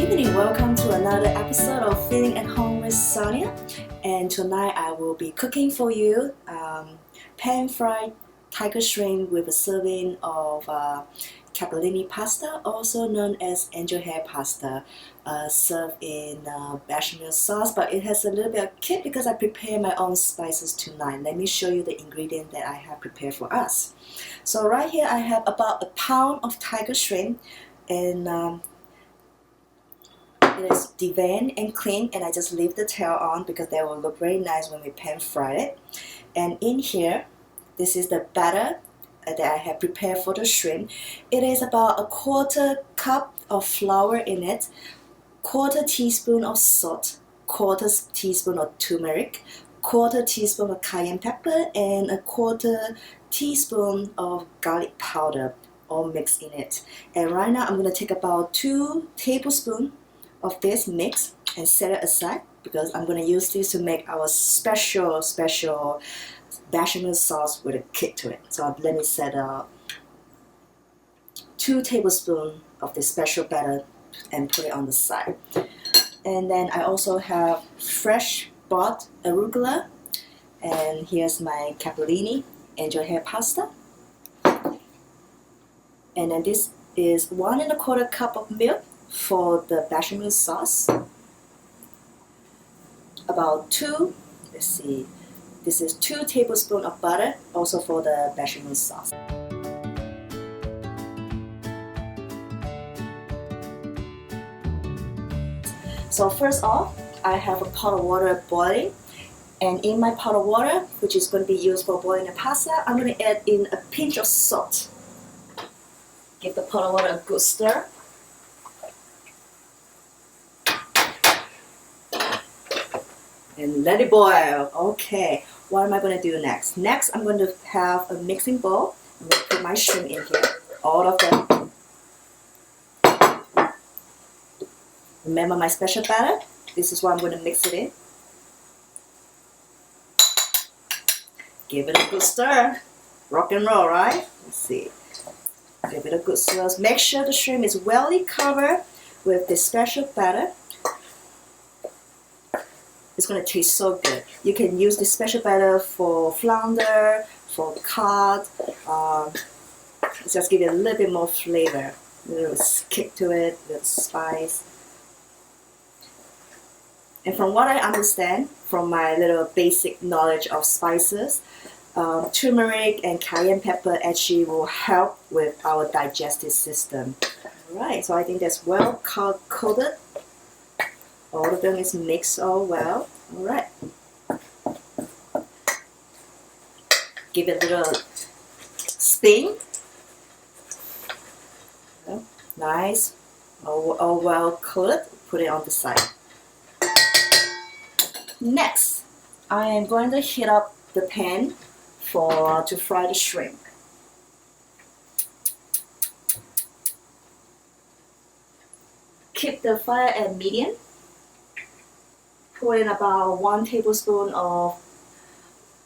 evening, welcome to another episode of Feeling at Home with Sonia. And tonight I will be cooking for you pan-fried tiger shrimp with a serving of capellini pasta, also known as angel hair pasta, served in bechamel sauce, but it has a little bit of kick because I prepare my own spices tonight. Let me show you the ingredient that I have prepared for us. So right here I have about a pound of tiger shrimp, and it is deveined and cleaned, and I just leave the tail on because they will look very nice when we pan fry it. And in here, this is the batter that I have prepared for the shrimp. It is about a quarter cup of flour in it, quarter teaspoon of salt, quarter teaspoon of turmeric, quarter teaspoon of cayenne pepper, and a quarter teaspoon of garlic powder, all mixed in it. And right now I'm going to take about 2 tablespoons of this mix and set it aside because I'm going to use this to make our special bechamel sauce with a kick to it. So let me set 2 tablespoons of this special batter and put it on the side. And then I also have fresh bought arugula, and here's my capellini angel hair pasta. And then this is 1 1/4 cup of milk for the bechamel sauce. About 2, let's see, this is 2 tablespoons of butter, also for the bechamel sauce. So first off, I have a pot of water boiling, and in my pot of water, which is going to be used for boiling the pasta, I'm going to add in a pinch of salt. Give the pot of water a good stir. And let it boil. Okay, what am I going to do next? Next, I'm going to have a mixing bowl. I'm going to put my shrimp in here, all of them. Remember my special batter? This is what I'm going to mix it in. Give it a good stir. Rock and roll, right? Let's see. Give it a good stir. Make sure the shrimp is well covered with this special batter. It's going to taste so good. You can use this special batter for flounder, for cod. Just give it a little bit more flavor, a little kick to it, a little spice. And from what I understand, from my little basic knowledge of spices, turmeric and cayenne pepper actually will help with our digestive system. Alright, so I think that's well coated. All of them is mixed all well. Alright. Give it a little spin. Nice. All well coated. Put it on the side. Next, I am going to heat up the pan to fry the shrimp. Keep the fire at medium. Pour in about 1 tablespoon of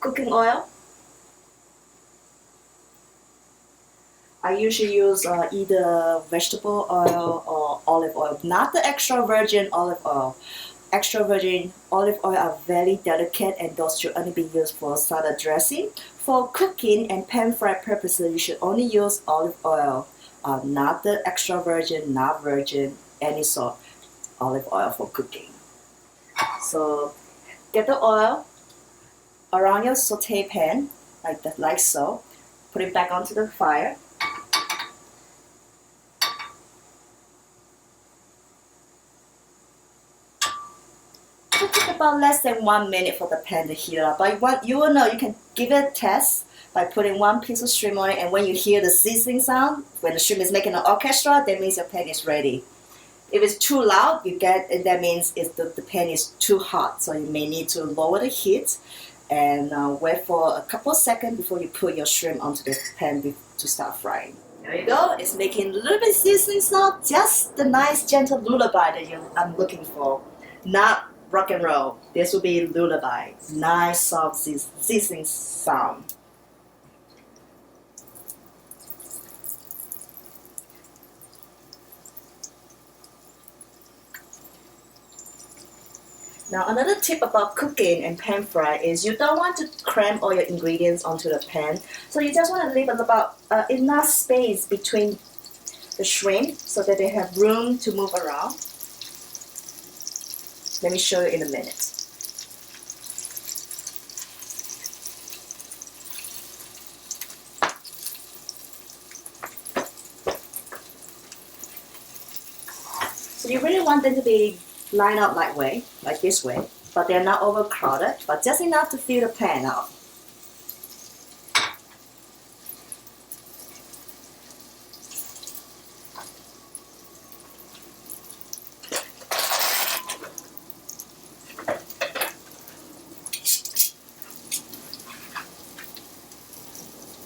cooking oil. I usually use either vegetable oil or olive oil, not the extra virgin olive oil. Extra virgin olive oil are very delicate, and those should only be used for salad dressing. For cooking and pan-fried purposes, you should only use olive oil, not the extra virgin, not virgin, any sort olive oil for cooking. So get the oil around your saute pan, like so. Put it back onto the fire. It took about less than 1 minute for the pan to heat up. But you will know, you can give it a test by putting 1 piece of shrimp on it, and when you hear the sizzling sound, when the shrimp is making an orchestra, that means your pan is ready. If it's too loud, that means the pan is too hot, so you may need to lower the heat and wait for a couple of seconds before you put your shrimp onto the pan to start frying. There you go. It's making a little bit sizzling sound, just the nice gentle lullaby that I'm looking for. Not rock and roll. This will be lullaby. Nice soft sizzling sound. Now another tip about cooking and pan fry is you don't want to cram all your ingredients onto the pan. So you just want to leave about enough space between the shrimp so that they have room to move around. Let me show you in a minute. So you really want them to be lined up like this way, but they're not overcrowded, but just enough to fill the pan out.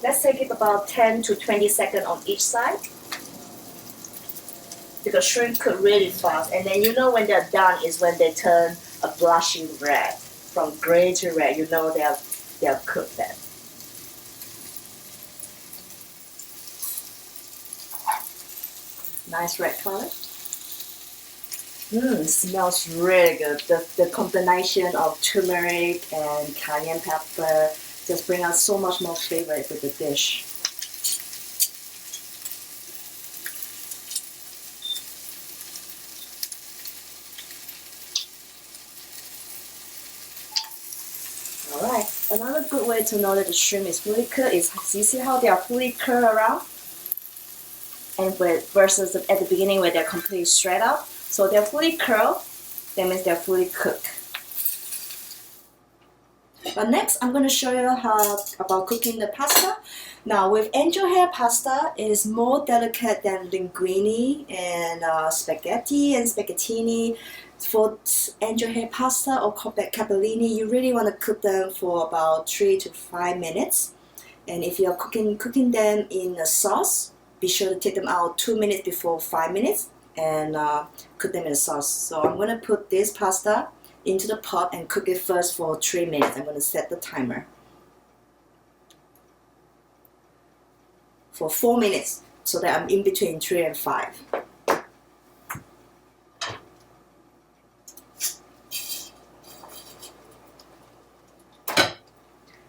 Let's take it about 10 to 20 seconds on each side. Because shrimp cook really fast, and then you know when they're done is when they turn a blushing red. From gray to red, you know they are cooked then. Nice red color. Smells really good. The combination of turmeric and cayenne pepper just bring out so much more flavor with the dish. Alright, another good way to know that the shrimp is fully cooked is, you see how they are fully curled around? And versus at the beginning where they're completely straight out. So they're fully curled, that means they're fully cooked. But next, I'm going to show you about cooking the pasta. Now, with angel hair pasta, it is more delicate than linguine and spaghetti and spaghettini. For angel hair pasta or capellini, you really want to cook them for about 3 to 5 minutes. And if you're cooking them in a sauce, be sure to take them out 2 minutes before 5 minutes and cook them in a sauce. So I'm going to put this pasta into the pot and cook it first for 3 minutes. I'm going to set the timer for 4 minutes so that I'm in between 3 and 5.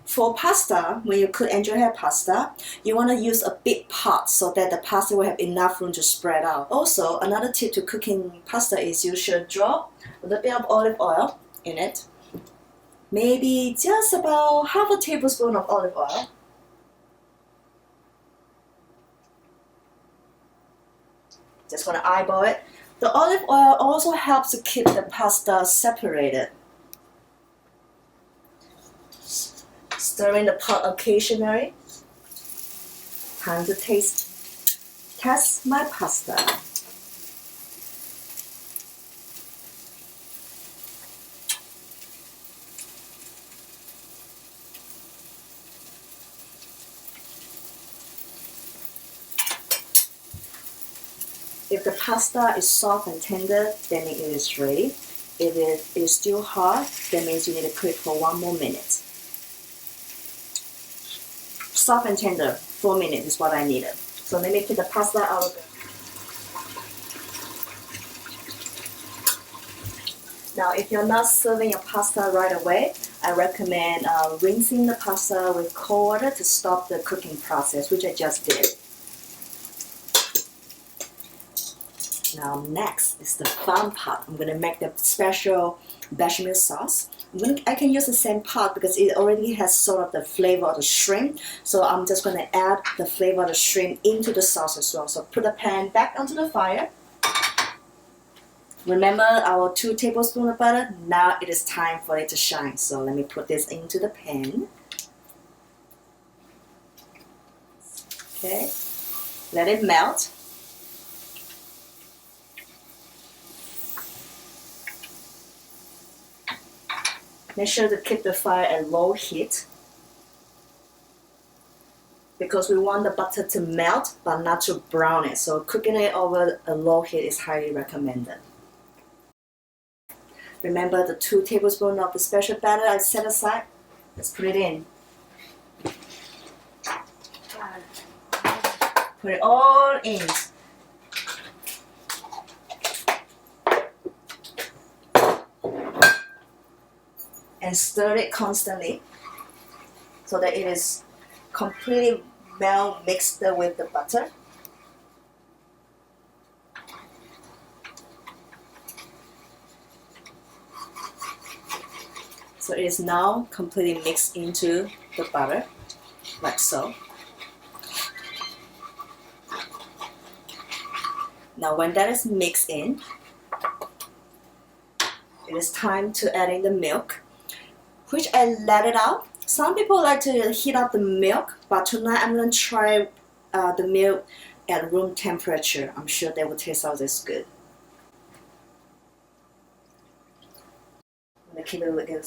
For pasta, when you cook angel hair pasta, you want to use a big pot so that the pasta will have enough room to spread out. Also, another tip to cooking pasta is you should drop a little bit of olive oil in it. Maybe just about half a tablespoon of olive oil. Just want to eyeball it. The olive oil also helps to keep the pasta separated. Stir in the pot occasionally. Time to test my pasta. If the pasta is soft and tender, then it is ready. If it is still hard, that means you need to cook it for 1 more minute. Soft and tender, 4 minutes is what I needed. So let me take the pasta out of it. Now, if you're not serving your pasta right away, I recommend rinsing the pasta with cold water to stop the cooking process, which I just did. Now next is the fun part. I'm going to make the special bechamel sauce. I can use the same pot because it already has sort of the flavor of the shrimp. So I'm just going to add the flavor of the shrimp into the sauce as well. So put the pan back onto the fire. Remember our 2 tablespoons of butter? Now it is time for it to shine. So let me put this into the pan. Okay, let it melt. Make sure to keep the fire at low heat because we want the butter to melt but not to brown it. So cooking it over a low heat is highly recommended. Remember the 2 tablespoons of the special batter I set aside? Let's put it in. Put it all in. and stir it constantly so that it is completely well mixed with the butter. So it is now completely mixed into the butter, like so. Now when that is mixed in, it is time to add in the milk, which I let it out. Some people like to heat up the milk, but tonight I'm going to try the milk at room temperature. I'm sure that will taste out as good. I'm going to keep it like a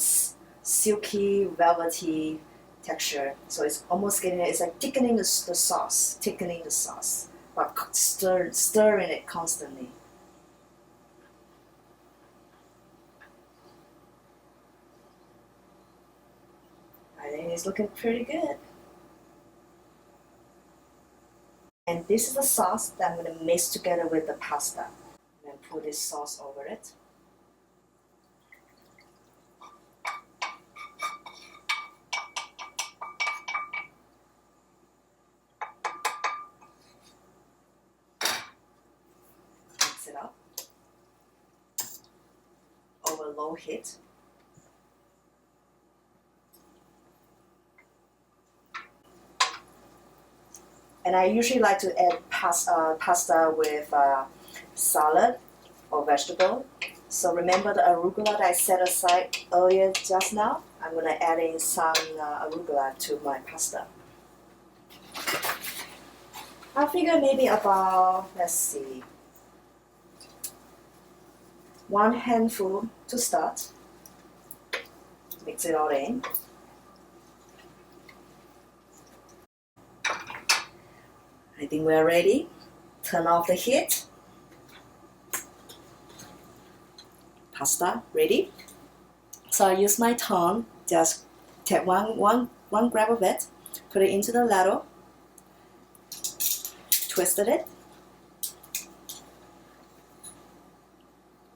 silky, velvety texture. So it's almost getting it. It's like thickening the sauce, but stirring it constantly. I think it's looking pretty good. And this is the sauce that I'm going to mix together with the pasta. And then pour this sauce over it. Mix it up over low heat. And I usually like to add pasta with salad or vegetable. So remember the arugula that I set aside earlier just now? I'm going to add in some arugula to my pasta. I figure maybe about, let's see, 1 handful to start. Mix it all in. I think we're ready. Turn off the heat. Pasta ready. So I use my tongue, just take one grab of it, put it into the ladle, twisted it,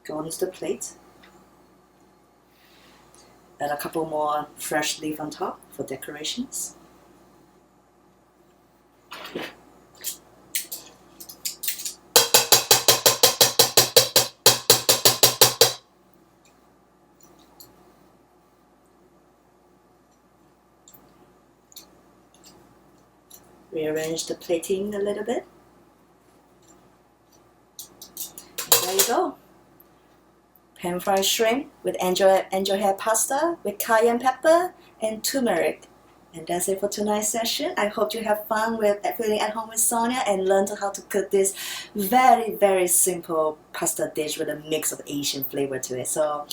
go onto the plate, add a couple more fresh leaf on top for decorations. Rearrange the plating a little bit. And there you go. Pan-fried shrimp with angel hair pasta with cayenne pepper and turmeric. And that's it for tonight's session. I hope you have fun with feeling at home with Sonia and learned how to cook this very, very simple pasta dish with a mix of Asian flavor to it. So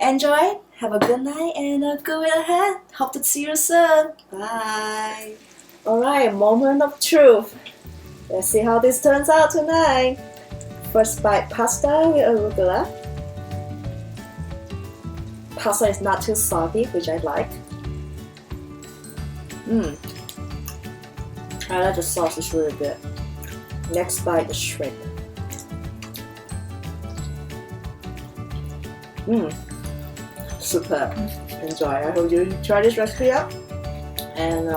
enjoy, have a good night, and a good week ahead. Hope to see you soon. Bye. Alright, moment of truth. Let's see how this turns out tonight. First bite pasta with arugula. Pasta is not too soggy, which I like. I like the sauce, it's really good. Next bite, the shrimp. Superb. Enjoy. I hope you try this recipe out. And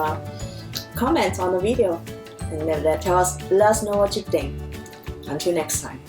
comment on the video and let us know what you think. Until next time.